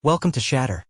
Welcome to Shatter.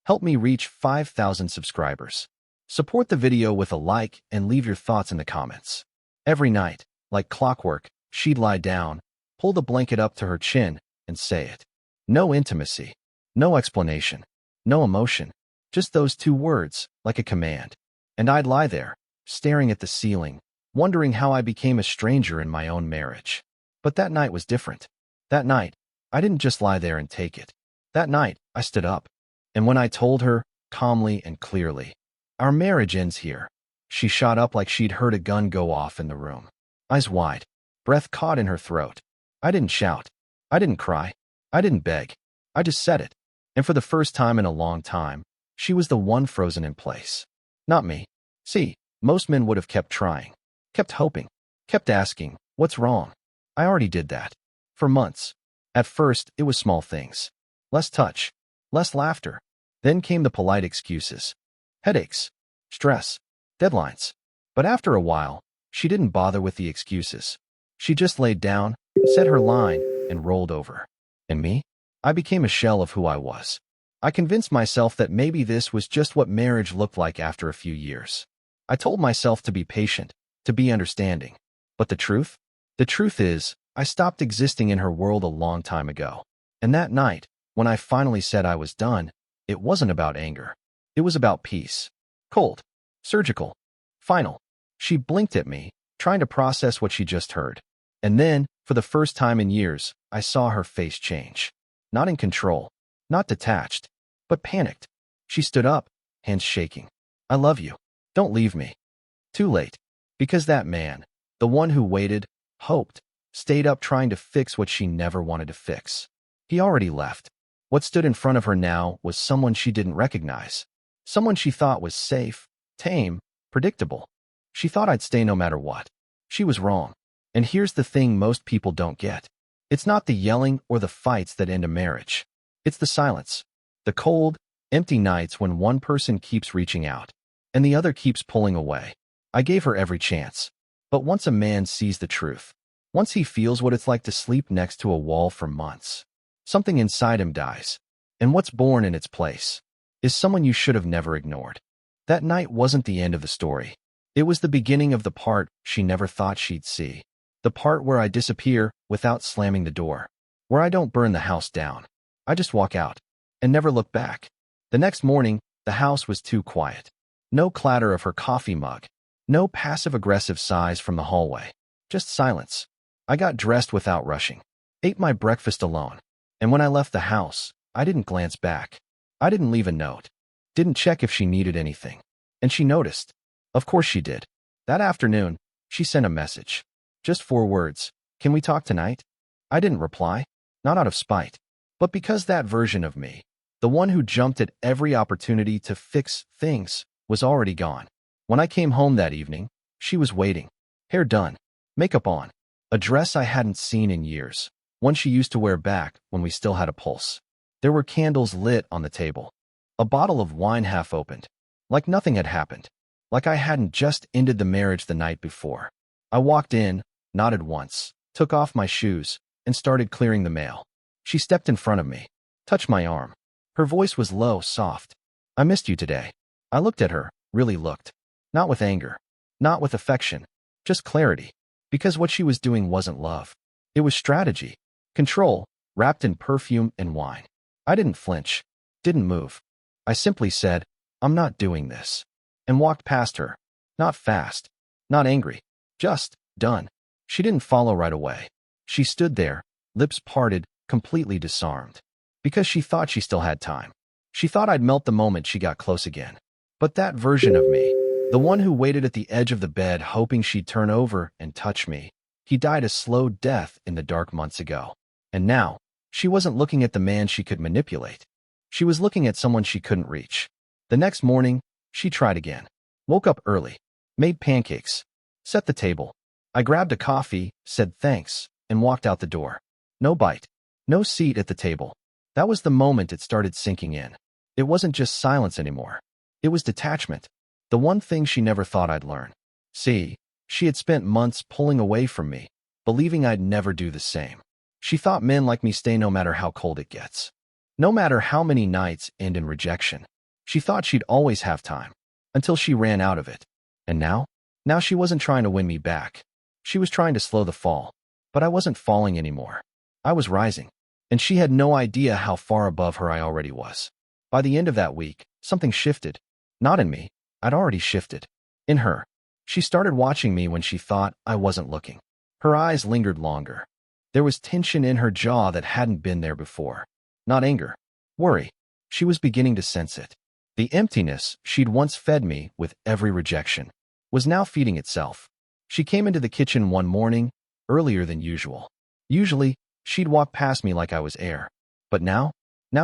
Help me reach 5,000 subscribers. Support the video with a like and leave your thoughts in the comments. Every night, like clockwork, she'd lie down, pull the blanket up to her chin, and say it. No intimacy, no explanation, no emotion, just those two words, like a command. And I'd lie there, staring at the ceiling, wondering how I became a stranger in my own marriage. But that night was different. That night, I didn't just lie there and take it. That night, I stood up. And when I told her, calmly and clearly, "Our marriage ends here," she shot up like she'd heard a gun go off in the room. Eyes wide, breath caught in her throat. I didn't shout. I didn't cry. I didn't beg. I just said it. And for the first time in a long time, she was the one frozen in place. Not me. See, most men would have kept trying, kept hoping, kept asking, "What's wrong?" I already did that. For months. At first, it was small things. Less touch, less laughter. Then came the polite excuses. Headaches, stress, deadlines. But after a while, she didn't bother with the excuses. She just laid down, said her line, and rolled over. And me? I became a shell of who I was. I convinced myself that maybe this was just what marriage looked like after a few years. I told myself to be patient, to be understanding. But the truth? The truth is, I stopped existing in her world a long time ago. And that night, when I finally said I was done, it wasn't about anger. It was about peace. Cold. Surgical. Final. She blinked at me, trying to process what she just heard. And then, for the first time in years, I saw her face change. Not in control. Not detached. But panicked. She stood up, hands shaking. "I love you. Don't leave me." Too late. Because that man, the one who waited, hoped, stayed up trying to fix what she never wanted to fix. He already left. What stood in front of her now was someone she didn't recognize. Someone she thought was safe, tame, predictable. She thought I'd stay no matter what. She was wrong. And here's the thing most people don't get. It's not the yelling or the fights that end a marriage. It's the silence. The cold, empty nights when one person keeps reaching out and the other keeps pulling away. I gave her every chance. But once a man sees the truth, once he feels what it's like to sleep next to a wall for months, something inside him dies. And what's born in its place is someone you should have never ignored. That night wasn't the end of the story. It was the beginning of the part she never thought she'd see. The part where I disappear without slamming the door. Where I don't burn the house down. I just walk out and never look back. The next morning, the house was too quiet. No clatter of her coffee mug. No passive-aggressive sighs from the hallway. Just silence. I got dressed without rushing. Ate my breakfast alone. And when I left the house, I didn't glance back. I didn't leave a note. Didn't check if she needed anything. And she noticed. Of course she did. That afternoon, she sent a message. Just 4 words. "Can we talk tonight?" I didn't reply. Not out of spite. But because that version of me, the one who jumped at every opportunity to fix things, was already gone. When I came home that evening, she was waiting. Hair done. Makeup on. A dress I hadn't seen in years. One she used to wear back when we still had a pulse. There were candles lit on the table. A bottle of wine half opened. Like nothing had happened. Like I hadn't just ended the marriage the night before. I walked in, nodded once, took off my shoes, and started clearing the mail. She stepped in front of me, touched my arm. Her voice was low, soft. "I missed you today." I looked at her, really looked. Not with anger. Not with affection. Just clarity. Because what she was doing wasn't love. It was strategy. Control, wrapped in perfume and wine. I didn't flinch. Didn't move. I simply said, "I'm not doing this." And walked past her. Not fast. Not angry. Just done. She didn't follow right away. She stood there, lips parted, completely disarmed. Because she thought she still had time. She thought I'd melt the moment she got close again. But that version of me, the one who waited at the edge of the bed hoping she'd turn over and touch me, he died a slow death in the dark months ago. And now, she wasn't looking at the man she could manipulate. She was looking at someone she couldn't reach. The next morning, she tried again. Woke up early. Made pancakes. Set the table. I grabbed a coffee, said thanks, and walked out the door. No bite. No seat at the table. That was the moment it started sinking in. It wasn't just silence anymore. It was detachment. The one thing she never thought I'd learn. See, she had spent months pulling away from me, believing I'd never do the same. She thought men like me stay no matter how cold it gets. No matter how many nights end in rejection, she thought she'd always have time, until she ran out of it. And now? Now she wasn't trying to win me back. She was trying to slow the fall. But I wasn't falling anymore. I was rising. And she had no idea how far above her I already was. By the end of that week, something shifted. Not in me. I'd already shifted. In her. She started watching me when she thought I wasn't looking. Her eyes lingered longer. There was tension in her jaw that hadn't been there before. Not anger. Worry. She was beginning to sense it. The emptiness she'd once fed me with every rejection was now feeding itself. She came into the kitchen one morning, earlier than usual. Usually, she'd walk past me like I was air. But now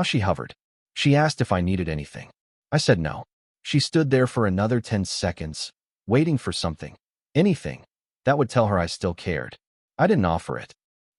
she hovered. She asked if I needed anything. I said no. She stood there for another 10 seconds, waiting for something, anything, that would tell her I still cared. I didn't offer it.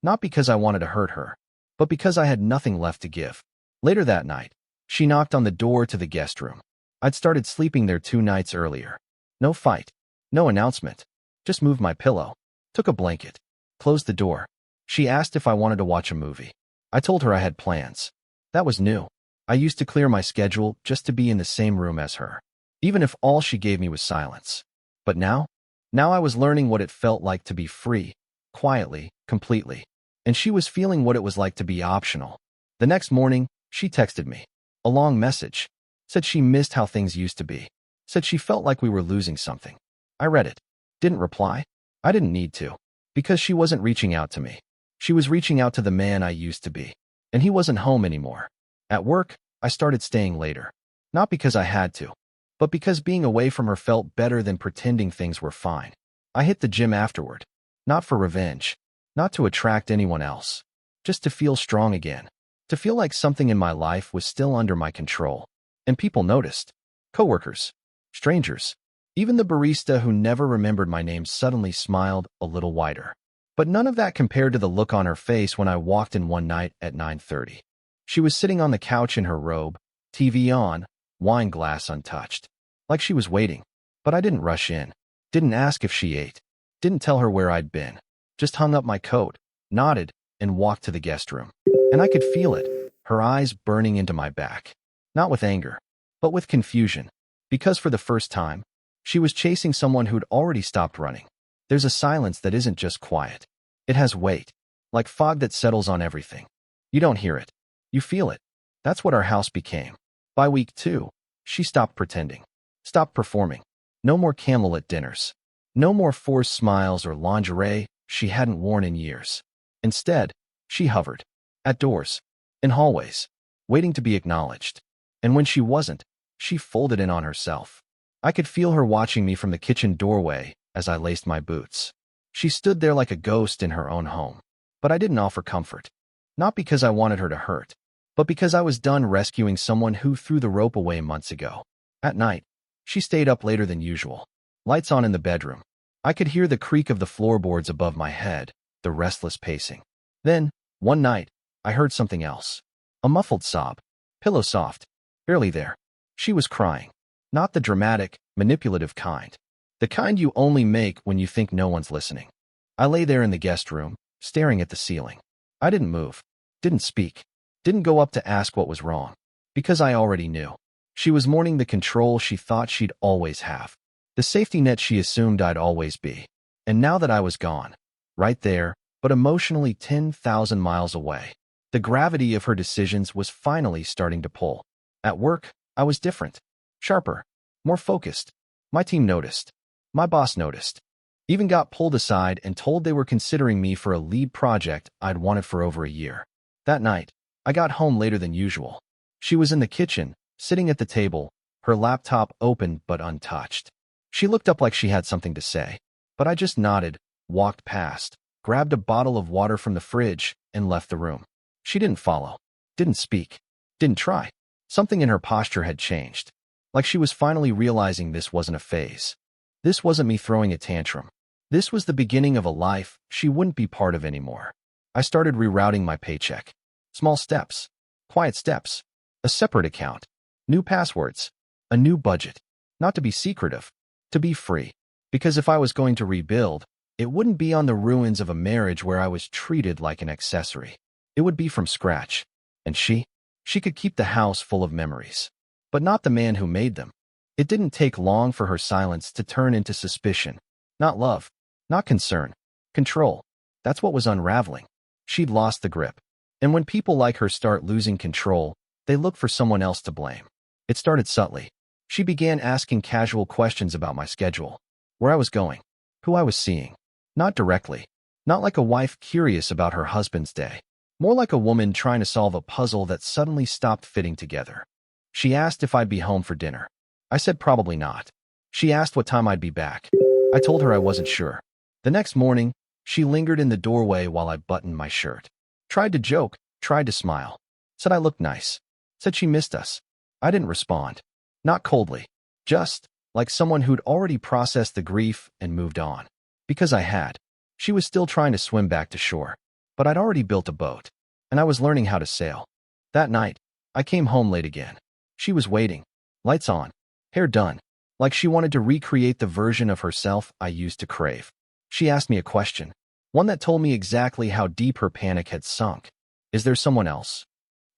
Not because I wanted to hurt her, but because I had nothing left to give. Later that night, she knocked on the door to the guest room. I'd started sleeping there 2 nights earlier. No fight. No announcement. Just moved my pillow. Took a blanket. Closed the door. She asked if I wanted to watch a movie. I told her I had plans. That was new. I used to clear my schedule just to be in the same room as her, even if all she gave me was silence. But now I was learning what it felt like to be free, quietly, completely. And she was feeling what it was like to be optional. The next morning, she texted me. A long message. Said she missed how things used to be. Said she felt like we were losing something. I read it. Didn't reply. I didn't need to. Because she wasn't reaching out to me. She was reaching out to the man I used to be. And he wasn't home anymore. At work, I started staying later. Not because I had to, but because being away from her felt better than pretending things were fine. I hit the gym afterward. Not for revenge. Not to attract anyone else. Just to feel strong again. To feel like something in my life was still under my control. And people noticed. Coworkers. Strangers. Even the barista who never remembered my name suddenly smiled a little wider. But none of that compared to the look on her face when I walked in one night at 9:30. She was sitting on the couch in her robe, TV on, wine glass untouched. Like she was waiting. But I didn't rush in. Didn't ask if she ate. Didn't tell her where I'd been. Just hung up my coat, nodded, and walked to the guest room. And I could feel it, her eyes burning into my back. Not with anger, but with confusion. Because for the first time, she was chasing someone who'd already stopped running. There's a silence that isn't just quiet. It has weight, like fog that settles on everything. You don't hear it. You feel it. That's what our house became. By week 2, she stopped pretending. Stopped performing. No more candlelit dinners. No more forced smiles or lingerie she hadn't worn in years. Instead, she hovered. At doors. In hallways. Waiting to be acknowledged. And when she wasn't, she folded in on herself. I could feel her watching me from the kitchen doorway as I laced my boots. She stood there like a ghost in her own home. But I didn't offer comfort. Not because I wanted her to hurt, but because I was done rescuing someone who threw the rope away months ago. At night, she stayed up later than usual. Lights on in the bedroom. I could hear the creak of the floorboards above my head, the restless pacing. Then, one night, I heard something else. A muffled sob. Pillow soft. Barely there. She was crying. Not the dramatic, manipulative kind. The kind you only make when you think no one's listening. I lay there in the guest room, staring at the ceiling. I didn't move. Didn't speak. Didn't go up to ask what was wrong. Because I already knew. She was mourning the control she thought she'd always have. The safety net she assumed I'd always be. And now that I was gone, right there, but emotionally 10,000 miles away, the gravity of her decisions was finally starting to pull. At work, I was different. Sharper. More focused. My team noticed. My boss noticed. Even got pulled aside and told they were considering me for a lead project I'd wanted for over a year. That night, I got home later than usual. She was in the kitchen, sitting at the table, her laptop open but untouched. She looked up like she had something to say, but I just nodded, walked past, grabbed a bottle of water from the fridge, and left the room. She didn't follow, didn't speak, didn't try. Something in her posture had changed. Like she was finally realizing this wasn't a phase. This wasn't me throwing a tantrum. This was the beginning of a life she wouldn't be part of anymore. I started rerouting my paycheck. Small steps. Quiet steps. A separate account. New passwords. A new budget. Not to be secretive. To be free. Because if I was going to rebuild, it wouldn't be on the ruins of a marriage where I was treated like an accessory. It would be from scratch. And she She could keep the house full of memories, but not the man who made them. It didn't take long for her silence to turn into suspicion. Not love, not concern, control. That's what was unraveling. She'd lost the grip. And when people like her start losing control, they look for someone else to blame. It started subtly. She began asking casual questions about my schedule, where I was going, who I was seeing. Not directly. Not like a wife curious about her husband's day. More like a woman trying to solve a puzzle that suddenly stopped fitting together. She asked if I'd be home for dinner. I said probably not. She asked what time I'd be back. I told her I wasn't sure. The next morning, she lingered in the doorway while I buttoned my shirt. Tried to joke, tried to smile. Said I looked nice. Said she missed us. I didn't respond. Not coldly. Just like someone who'd already processed the grief and moved on. Because I had. She was still trying to swim back to shore. But I'd already built a boat. And I was learning how to sail. That night, I came home late again. She was waiting. Lights on. Hair done. Like she wanted to recreate the version of herself I used to crave. She asked me a question. One that told me exactly how deep her panic had sunk. Is there someone else?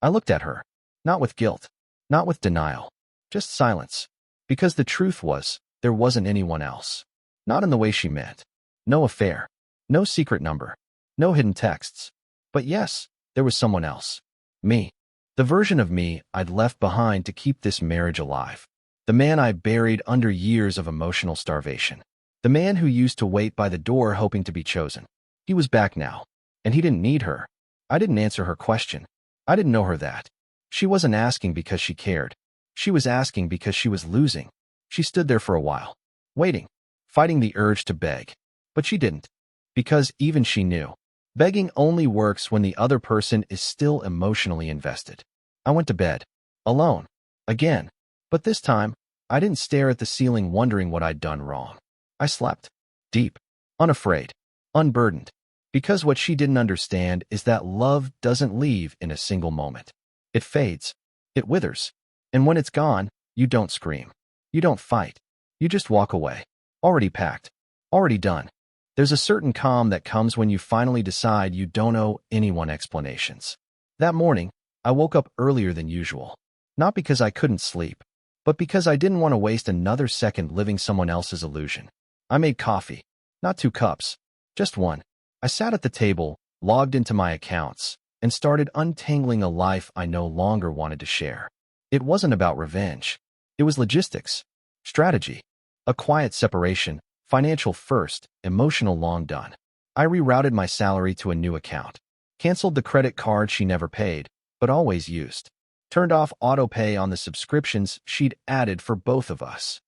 I looked at her. Not with guilt. Not with denial. Just silence. Because the truth was, there wasn't anyone else. Not in the way she meant. No affair. No secret number. No hidden texts. But yes, there was someone else. Me. The version of me I'd left behind to keep this marriage alive. The man I buried under years of emotional starvation. The man who used to wait by the door hoping to be chosen. He was back now. And he didn't need her. I didn't answer her question. I didn't know her that. She wasn't asking because she cared. She was asking because she was losing. She stood there for a while. Waiting. Fighting the urge to beg. But she didn't. Because even she knew. Begging only works when the other person is still emotionally invested. I went to bed. Alone. Again. But this time, I didn't stare at the ceiling wondering what I'd done wrong. I slept. Deep. Unafraid. Unburdened. Because what she didn't understand is that love doesn't leave in a single moment. It fades. It withers. And when it's gone, you don't scream. You don't fight. You just walk away. Already packed. Already done. There's a certain calm that comes when you finally decide you don't owe anyone explanations. That morning, I woke up earlier than usual. Not because I couldn't sleep, but because I didn't want to waste another second living someone else's illusion. I made coffee. Not 2 cups. Just one. I sat at the table, logged into my accounts, and started untangling a life I no longer wanted to share. It wasn't about revenge. It was logistics. Strategy. A quiet separation. Financial first, emotional long done. I rerouted my salary to a new account. Canceled the credit card she never paid, but always used. Turned off autopay on the subscriptions she'd added for both of us.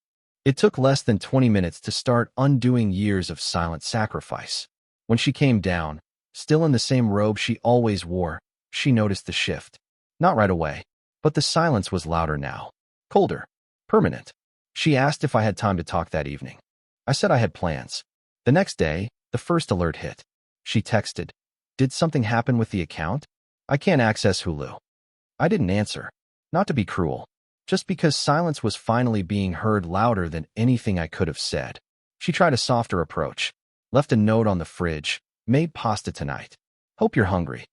It took less than 20 minutes to start undoing years of silent sacrifice. When she came down, still in the same robe she always wore, she noticed the shift. Not right away, but the silence was louder now. Colder. Permanent. She asked if I had time to talk that evening. I said I had plans. The next day, the first alert hit. She texted, "Did something happen with the account? I can't access Hulu." I didn't answer. Not to be cruel. Just because silence was finally being heard louder than anything I could have said. She tried a softer approach. Left a note on the fridge. "Made pasta tonight. Hope you're hungry."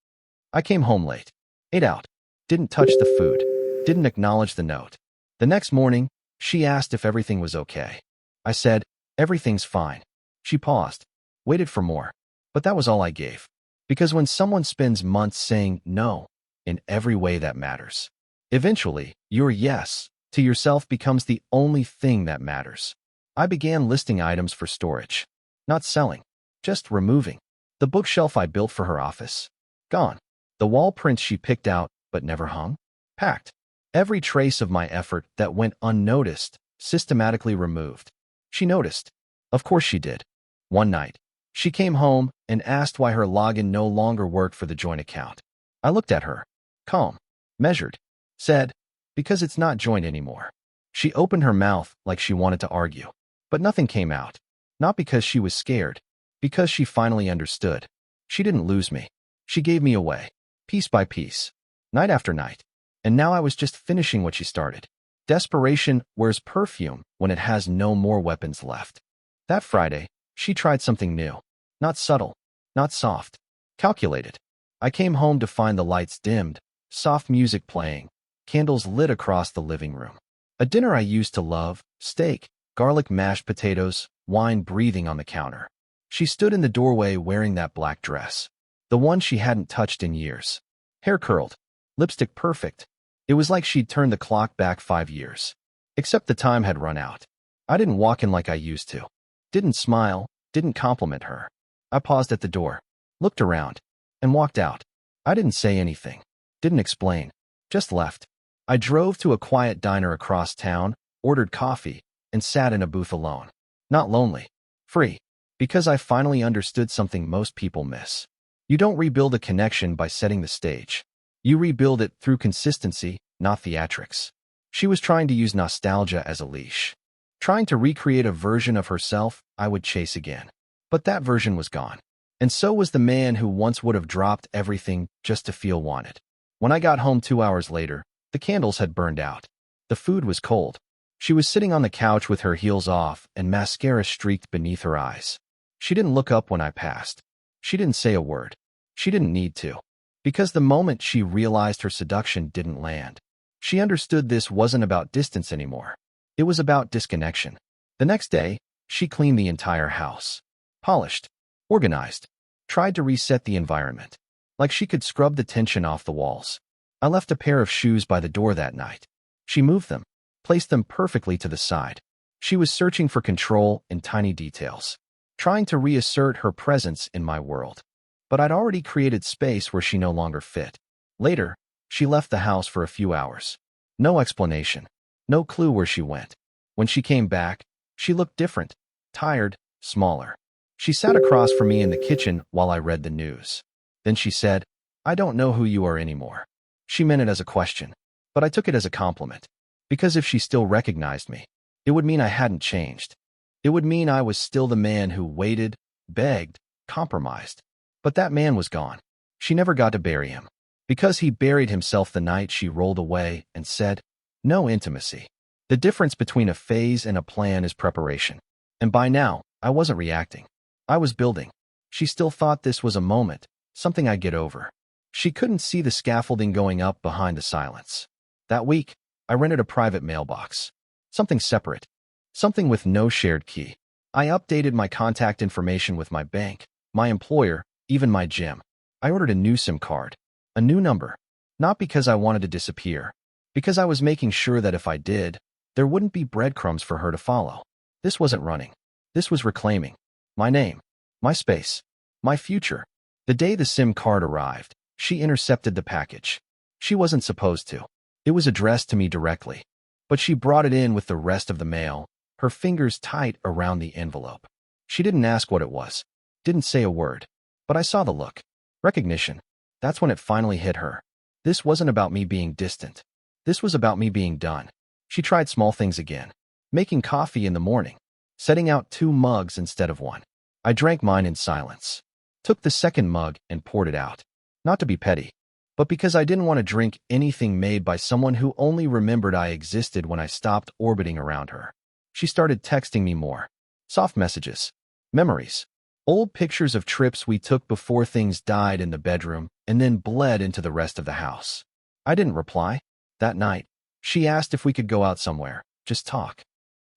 I came home late. Ate out. Didn't touch the food. Didn't acknowledge the note. The next morning, she asked if everything was okay. I said, "Everything's fine." She paused. Waited for more. But that was all I gave. Because when someone spends months saying no, in every way that matters, eventually, your yes to yourself becomes the only thing that matters. I began listing items for storage. Not selling. Just removing. The bookshelf I built for her office. Gone. The wall prints she picked out but never hung. Packed. Every trace of my effort that went unnoticed, systematically removed. She noticed. Of course she did. One night, she came home and asked why her login no longer worked for the joint account. I looked at her. Calm. Measured. Said, "Because it's not joint anymore." She opened her mouth like she wanted to argue. But nothing came out. Not because she was scared. Because she finally understood. She didn't lose me. She gave me away. Piece by piece. Night after night. And now I was just finishing what she started. Desperation wears perfume when it has no more weapons left. That Friday, she tried something new. Not subtle. Not soft. Calculated. I came home to find the lights dimmed, soft music playing, candles lit across the living room. A dinner I used to love, steak, garlic mashed potatoes, wine breathing on the counter. She stood in the doorway wearing that black dress, the one she hadn't touched in years. Hair curled, lipstick perfect. It was like she'd turned the clock back 5 years. Except the time had run out. I didn't walk in like I used to. Didn't smile, didn't compliment her. I paused at the door, looked around, and walked out. I didn't say anything, didn't explain, just left. I drove to a quiet diner across town, ordered coffee, and sat in a booth alone. Not lonely, free, because I finally understood something most people miss. You don't rebuild a connection by setting the stage. You rebuild it through consistency, not theatrics. She was trying to use nostalgia as a leash, trying to recreate a version of herself I would chase again. But that version was gone. And so was the man who once would have dropped everything just to feel wanted. When I got home 2 hours later, the candles had burned out. The food was cold. She was sitting on the couch with her heels off and mascara streaked beneath her eyes. She didn't look up when I passed. She didn't say a word. She didn't need to. Because the moment she realized her seduction didn't land, she understood this wasn't about distance anymore. It was about disconnection. The next day, she cleaned the entire house. Polished. Organized. Tried to reset the environment. Like she could scrub the tension off the walls. I left a pair of shoes by the door that night. She moved them. Placed them perfectly to the side. She was searching for control in tiny details. Trying to reassert her presence in my world. But I'd already created space where she no longer fit. Later, she left the house for a few hours. No explanation. No clue where she went. When she came back, she looked different. Tired, smaller. She sat across from me in the kitchen while I read the news. Then she said, "I don't know who you are anymore." She meant it as a question, but I took it as a compliment. Because if she still recognized me, it would mean I hadn't changed. It would mean I was still the man who waited, begged, compromised. But that man was gone. She never got to bury him. Because he buried himself the night she rolled away and said, "No intimacy." The difference between a phase and a plan is preparation. And by now, I wasn't reacting. I was building. She still thought this was a moment, something I'd get over. She couldn't see the scaffolding going up behind the silence. That week, I rented a private mailbox. Something separate. Something with no shared key. I updated my contact information with my bank, my employer, even my gym. I ordered a new SIM card. A new number. Not because I wanted to disappear. Because I was making sure that if I did, there wouldn't be breadcrumbs for her to follow. This wasn't running. This was reclaiming. My name. My space. My future. The day the SIM card arrived, she intercepted the package. She wasn't supposed to. It was addressed to me directly. But she brought it in with the rest of the mail, her fingers tight around the envelope. She didn't ask what it was. Didn't say a word. But I saw the look. Recognition. That's when it finally hit her. This wasn't about me being distant. This was about me being done. She tried small things again. Making coffee in the morning. Setting out 2 mugs instead of 1. I drank mine in silence. Took the second mug and poured it out. Not to be petty, but because I didn't want to drink anything made by someone who only remembered I existed when I stopped orbiting around her. She started texting me more. Soft messages. Memories. Old pictures of trips we took before things died in the bedroom and then bled into the rest of the house. I didn't reply. That night, she asked if we could go out somewhere, just talk.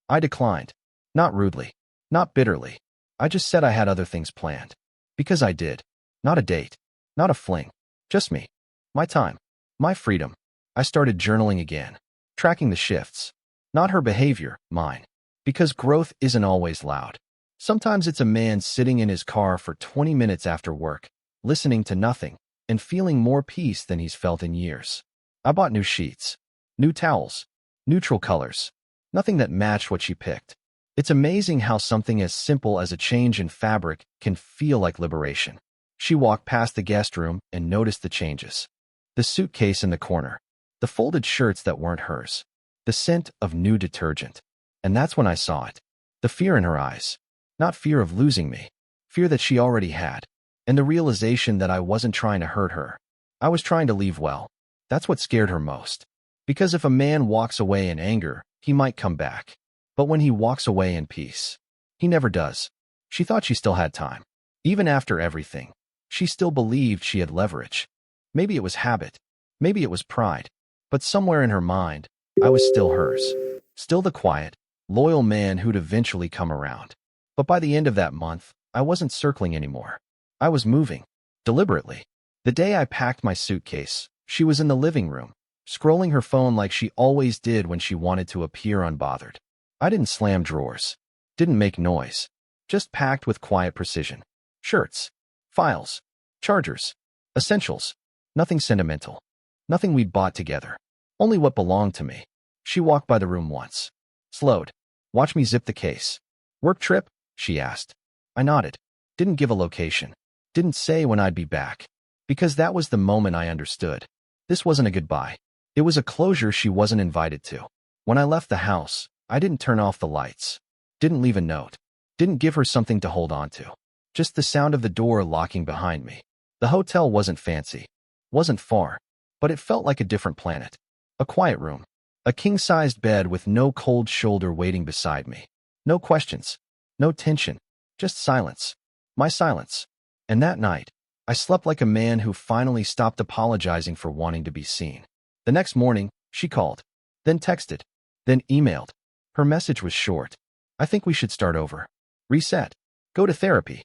I declined. Not rudely. Not bitterly. I just said I had other things planned. Because I did. Not a date. Not a fling. Just me. My time. My freedom. I started journaling again. Tracking the shifts. Not her behavior, mine. Because growth isn't always loud. Sometimes it's a man sitting in his car for 20 minutes after work, listening to nothing, and feeling more peace than he's felt in years. I bought new sheets. New towels. Neutral colors. Nothing that matched what she picked. It's amazing how something as simple as a change in fabric can feel like liberation. She walked past the guest room and noticed the changes. The suitcase in the corner. The folded shirts that weren't hers. The scent of new detergent. And that's when I saw it. The fear in her eyes. Not fear of losing me. Fear that she already had. And the realization that I wasn't trying to hurt her. I was trying to leave well. That's what scared her most. Because if a man walks away in anger, he might come back. But when he walks away in peace, he never does. She thought she still had time. Even after everything, she still believed she had leverage. Maybe it was habit. Maybe it was pride. But somewhere in her mind, I was still hers. Still the quiet, loyal man who'd eventually come around. But by the end of that month, I wasn't circling anymore. I was moving. Deliberately. The day I packed my suitcase, she was in the living room, scrolling her phone like she always did when she wanted to appear unbothered. I didn't slam drawers. Didn't make noise. Just packed with quiet precision. Shirts. Files. Chargers. Essentials. Nothing sentimental. Nothing we'd bought together. Only what belonged to me. She walked by the room once. Slowed. Watched me zip the case. Work trip? She asked. I nodded. Didn't give a location. Didn't say when I'd be back. Because that was the moment I understood. This wasn't a goodbye. It was a closure she wasn't invited to. When I left the house, I didn't turn off the lights. Didn't leave a note. Didn't give her something to hold on to. Just the sound of the door locking behind me. The hotel wasn't fancy. Wasn't far. But it felt like a different planet. A quiet room. A king-sized bed with no cold shoulder waiting beside me. No questions. No tension. Just silence. My silence. And that night, I slept like a man who finally stopped apologizing for wanting to be seen. The next morning, she called. Then texted. Then emailed. Her message was short. I think we should start over. Reset. Go to therapy.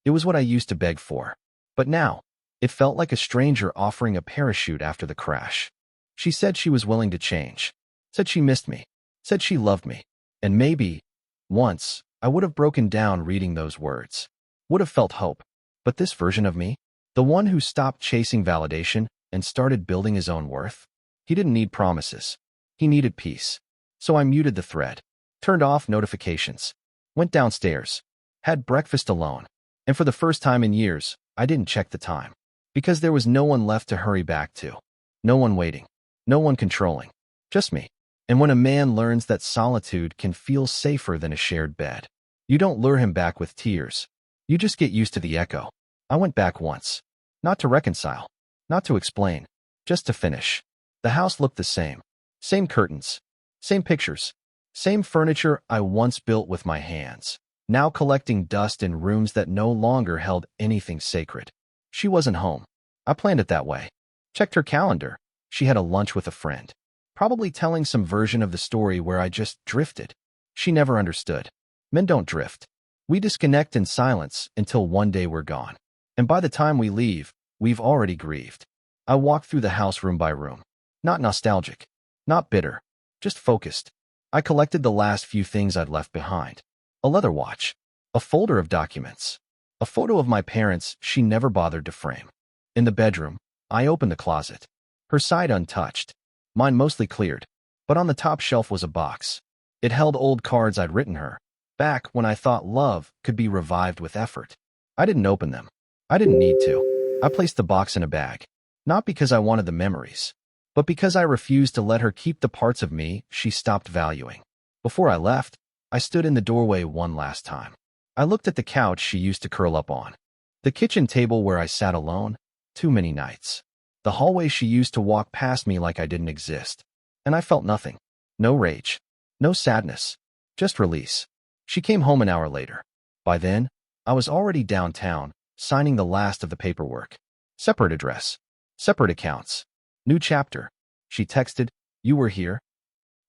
It was what I used to beg for. But now, it felt like a stranger offering a parachute after the crash. She said she was willing to change. Said she missed me. Said she loved me. And maybe, once, I would have broken down reading those words. Would have felt hope. But this version of me, the one who stopped chasing validation and started building his own worth, he didn't need promises. He needed peace. So I muted the thread, turned off notifications, went downstairs, had breakfast alone, and for the first time in years, I didn't check the time. Because there was no one left to hurry back to. No one waiting. No one controlling. Just me. And when a man learns that solitude can feel safer than a shared bed, you don't lure him back with tears. You just get used to the echo. I went back once. Not to reconcile. Not to explain. Just to finish. The house looked the same. Same curtains. Same pictures. Same furniture I once built with my hands. Now collecting dust in rooms that no longer held anything sacred. She wasn't home. I planned it that way. Checked her calendar. She had a lunch with a friend. Probably telling some version of the story where I just drifted. She never understood. Men don't drift. We disconnect in silence until one day we're gone. And by the time we leave, we've already grieved. I walked through the house room by room. Not nostalgic. Not bitter. Just focused. I collected the last few things I'd left behind. A leather watch. A folder of documents. A photo of my parents she never bothered to frame. In the bedroom, I opened the closet. Her side untouched. Mine mostly cleared. But on the top shelf was a box. It held old cards I'd written her. Back when I thought love could be revived with effort. I didn't open them. I didn't need to. I placed the box in a bag. Not because I wanted the memories, but because I refused to let her keep the parts of me she stopped valuing. Before I left, I stood in the doorway one last time. I looked at the couch she used to curl up on. The kitchen table where I sat alone, too many nights. The hallway she used to walk past me like I didn't exist. And I felt nothing. No rage. No sadness. Just release. She came home an hour later. By then, I was already downtown, signing the last of the paperwork. Separate address. Separate accounts. New chapter. She texted, "You were here?"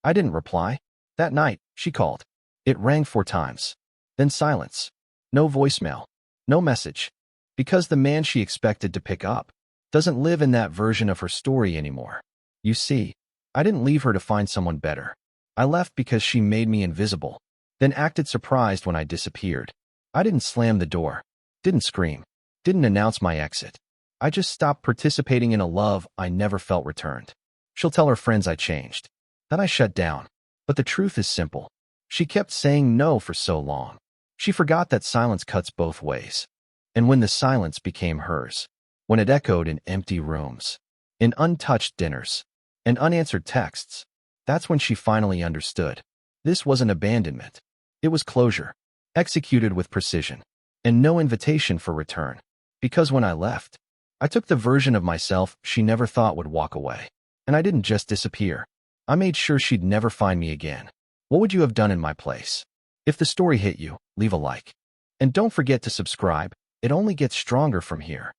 I didn't reply. That night, she called. It rang 4 times. Then silence. No voicemail. No message. Because the man she expected to pick up doesn't live in that version of her story anymore. You see, I didn't leave her to find someone better. I left because she made me invisible, then acted surprised when I disappeared. I didn't slam the door. Didn't scream. Didn't announce my exit. I just stopped participating in a love I never felt returned. She'll tell her friends I changed. Then I shut down. But the truth is simple. She kept saying no for so long. She forgot that silence cuts both ways. And when the silence became hers, when it echoed in empty rooms, in untouched dinners, and unanswered texts, that's when she finally understood. This wasn't abandonment. It was closure, executed with precision, and no invitation for return. Because when I left, I took the version of myself she never thought would walk away. And I didn't just disappear. I made sure she'd never find me again. What would you have done in my place? If the story hit you, leave a like. And don't forget to subscribe. It only gets stronger from here.